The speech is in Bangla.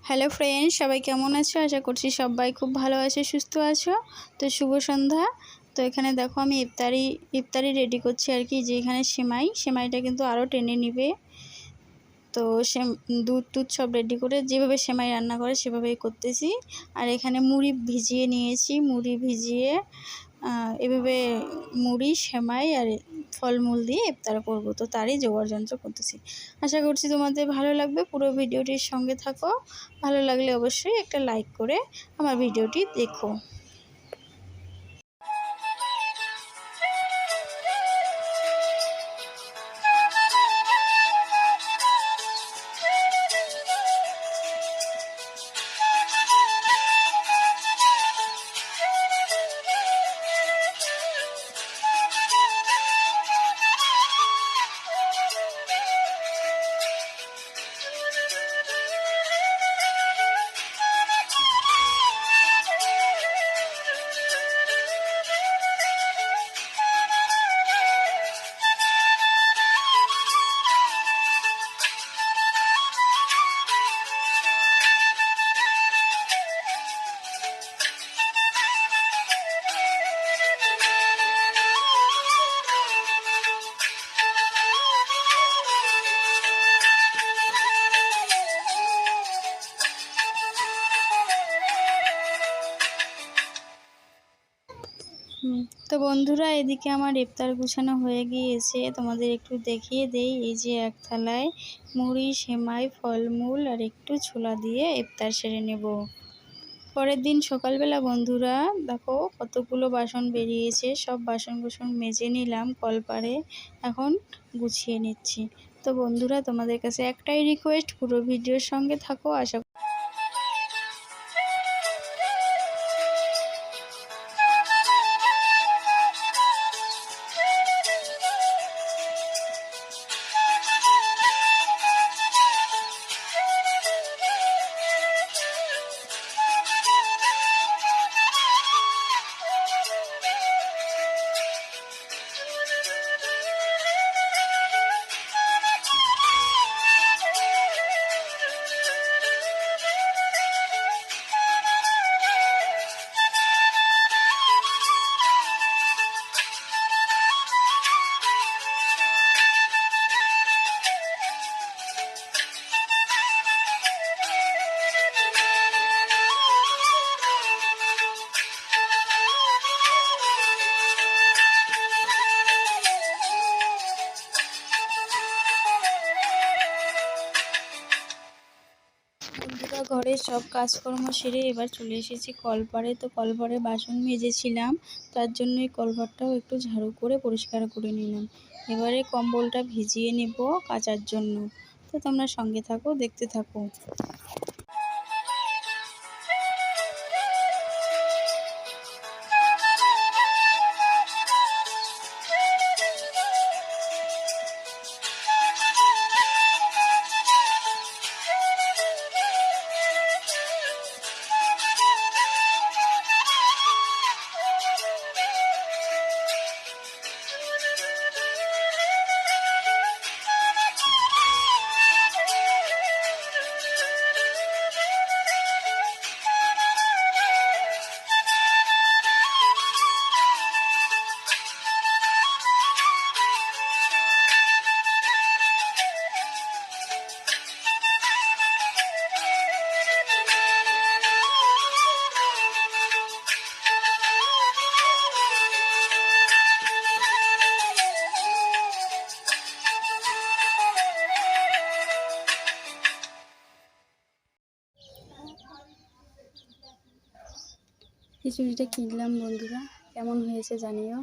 হ্যালো ফ্রেন্ডস, সবাই কেমন আছো? আশা করছি সবাই খুব ভালো আছে, সুস্থ আছো। তো শুভ সন্ধ্যা। তো এখানে দেখো আমি ইফতারি রেডি করছি আর কি। যে এখানে সেমাইটা কিন্তু আরও টেনে নিবে। তো দুধ সব রেডি করে যেভাবে সেমাই রান্না করে সেভাবেই করতেছি। আর এখানে মুড়ি ভিজিয়ে নিয়েছি। মুড়ি ভিজিয়ে এভাবে মুড়ি, সেমাই আর ফলমূল দিয়ে ইফতার করব। তো তারই জোগাড় যন্ত্র করতেছি। আশা করছি তোমাদের ভালো লাগবে। পুরো ভিডিওটির সঙ্গে থাকো। ভালো লাগলে অবশ্যই একটা লাইক করে আমার ভিডিওটি দেখো। তো বন্ধুরা, এদিকে আমার ইফতার গুছানো হয়ে গিয়েছে। তোমাদের একটু দেখিয়ে দেই। এই যে এক থালায় মুড়ি, সেমাই, ফলমূল আর একটু ছোলা দিয়ে ইফতার সেরে নেব। পরের দিন সকালবেলা বন্ধুরা দেখো কতগুলো বাসন বেরিয়েছে। সব বাসন মেজে নিলাম কলপারে। এখন গুছিয়ে নিচ্ছি। তো বন্ধুরা, তোমাদের কাছে একটাই রিকোয়েস্ট, পুরো ভিডিওর সঙ্গে থাকো। আশা ঘরের সব কাজকর্ম সেরে এবার চলে এসেছি কলপারে। তো কলপারে বাসন মেজেছিলাম, তার জন্যই কলপারটাও একটু ঝাড়ু করে পরিষ্কার করে নিলাম। এবারে কম্বলটা ভিজিয়ে নেব কাচার জন্য। তো তোমরা সঙ্গে থাকো, দেখতে থাকো। খিচুড়িটা কিনলাম বন্ধুরা, কেমন হয়েছে জানিও।